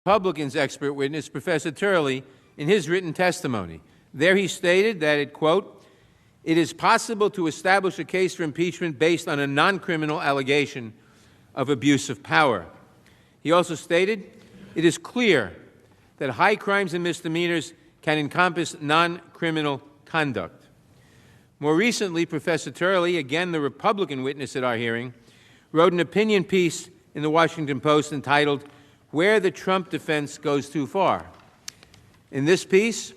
Republicans' expert witness, Professor Turley, in his written testimony. There he stated that it, quote, "It is possible to establish a case for impeachment based on a non-criminal allegation of abuse of power." He also stated, "It is clear that high crimes and misdemeanors can encompass non-criminal conduct." More recently, Professor Turley, again the Republican witness at our hearing, wrote an opinion piece in the Washington Post entitled, "Where the Trump Defense Goes Too Far." In this piece,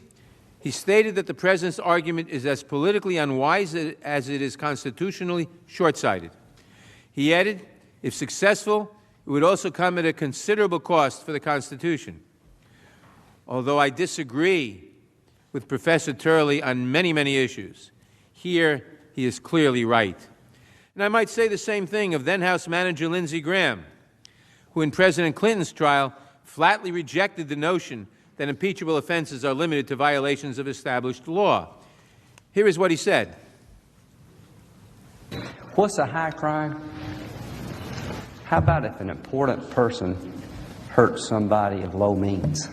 he stated that the president's argument is as politically unwise as it is constitutionally short-sighted. He added, if successful, it would also come at a considerable cost for the Constitution. Although I disagree with Professor Turley on many, many issues, here he is clearly right. And I might say the same thing of then-House Manager Lindsey Graham, who in President Clinton's trial flatly rejected the notion that impeachable offenses are limited to violations of established law. Here is what he said. What's a high crime? How about if an important person hurts somebody of low means?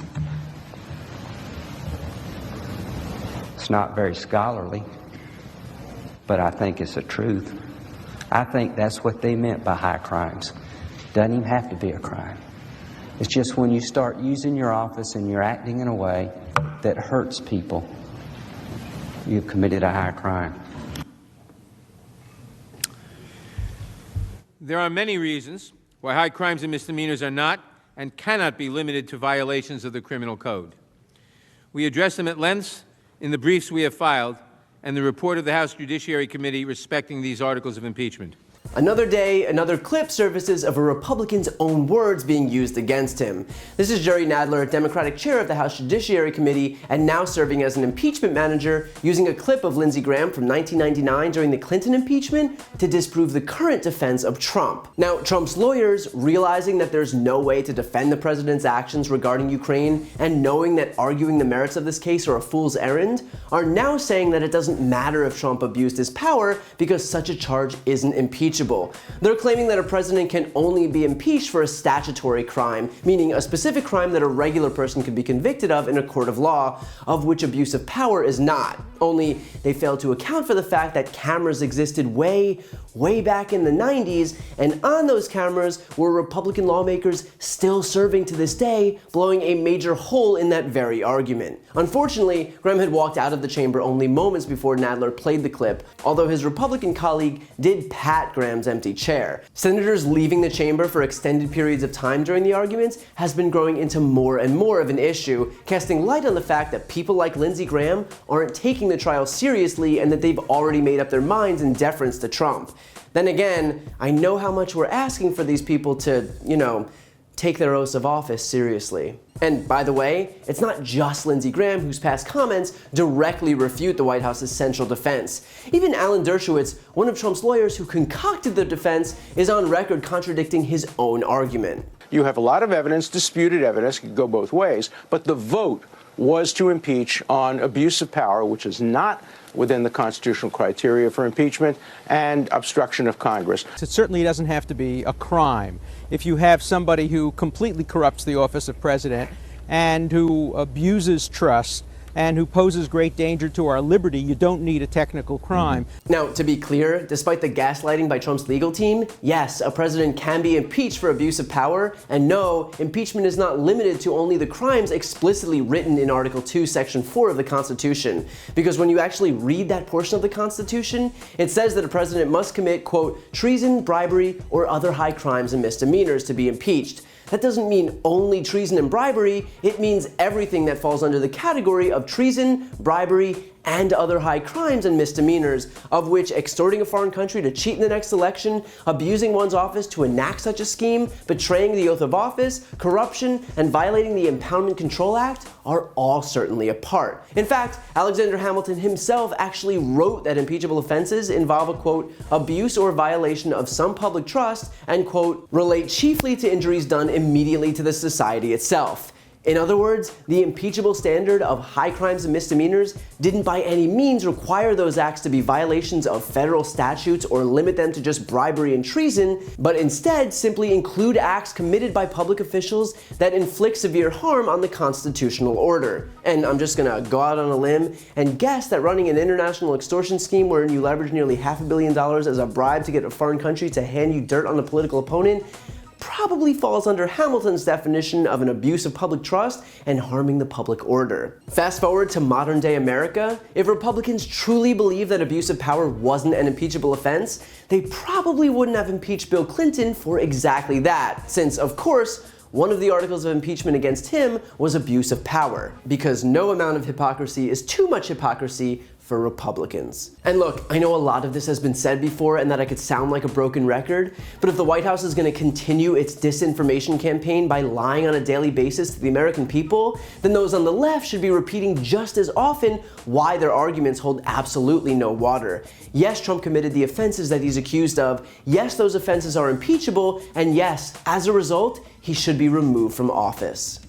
It's not very scholarly, but I think it's the truth. I think that's what they meant by high crimes. Doesn't even have to be a crime. It's just when you start using your office and you're acting in a way that hurts people, you've committed a high crime. There are many reasons why high crimes and misdemeanors are not and cannot be limited to violations of the criminal code. We address them at length in the briefs we have filed and the report of the House Judiciary Committee respecting these articles of impeachment. Another day, another clip surfaces of a Republican's own words being used against him. This is Jerry Nadler, Democratic chair of the House Judiciary Committee and now serving as an impeachment manager, using a clip of Lindsey Graham from 1999 during the Clinton impeachment to disprove the current defense of Trump. Now, Trump's lawyers, realizing that there's no way to defend the president's actions regarding Ukraine and knowing that arguing the merits of this case are a fool's errand, are now saying that it doesn't matter if Trump abused his power because such a charge isn't impeachable. They're claiming that a president can only be impeached for a statutory crime, meaning a specific crime that a regular person could be convicted of in a court of law, of which abuse of power is not. Only they fail to account for the fact that cameras existed way back in the 90s, and on those cameras were Republican lawmakers still serving to this day, blowing a major hole in that very argument. Unfortunately, Graham had walked out of the chamber only moments before Nadler played the clip, although his Republican colleague did pat Graham's empty chair. Senators leaving the chamber for extended periods of time during the arguments has been growing into more and more of an issue, casting light on the fact that people like Lindsey Graham aren't taking the trial seriously and that they've already made up their minds in deference to Trump. Then again, I know how much we're asking for these people to, take their oaths of office seriously. And by the way, it's not just Lindsey Graham whose past comments directly refute the White House's central defense. Even Alan Dershowitz, one of Trump's lawyers who concocted the defense, is on record contradicting his own argument. You have a lot of evidence, disputed evidence, could go both ways, but the vote was to impeach on abuse of power, which is not within the constitutional criteria for impeachment, and obstruction of Congress. It certainly doesn't have to be a crime. If you have somebody who completely corrupts the office of president and who abuses trust and who poses great danger to our liberty, you don't need a technical crime. Now, to be clear, despite the gaslighting by Trump's legal team, yes, a president can be impeached for abuse of power, and no, impeachment is not limited to only the crimes explicitly written in Article 2, Section 4 of the Constitution. Because when you actually read that portion of the Constitution, it says that a president must commit, quote, treason, bribery, or other high crimes and misdemeanors to be impeached. That doesn't mean only treason and bribery, it means everything that falls under the category of treason, bribery, and other high crimes and misdemeanors, of which extorting a foreign country to cheat in the next election, abusing one's office to enact such a scheme, betraying the oath of office, corruption, and violating the Impoundment Control Act are all certainly a part. In fact, Alexander Hamilton himself actually wrote that impeachable offenses involve a, quote, abuse or violation of some public trust and, quote, relate chiefly to injuries done immediately to the society itself. In other words, the impeachable standard of high crimes and misdemeanors didn't by any means require those acts to be violations of federal statutes or limit them to just bribery and treason, but instead simply include acts committed by public officials that inflict severe harm on the constitutional order. And I'm just gonna go out on a limb and guess that running an international extortion scheme wherein you leverage nearly $500 million as a bribe to get a foreign country to hand you dirt on a political opponent probably falls under Hamilton's definition of an abuse of public trust and harming the public order. Fast forward to modern day America, if Republicans truly believe that abuse of power wasn't an impeachable offense, they probably wouldn't have impeached Bill Clinton for exactly that, since of course, one of the articles of impeachment against him was abuse of power, because no amount of hypocrisy is too much hypocrisy for Republicans. And look, I know a lot of this has been said before and that I could sound like a broken record, but if the White House is going to continue its disinformation campaign by lying on a daily basis to the American people, then those on the left should be repeating just as often why their arguments hold absolutely no water. Yes, Trump committed the offenses that he's accused of. Yes, those offenses are impeachable. And yes, as a result, he should be removed from office.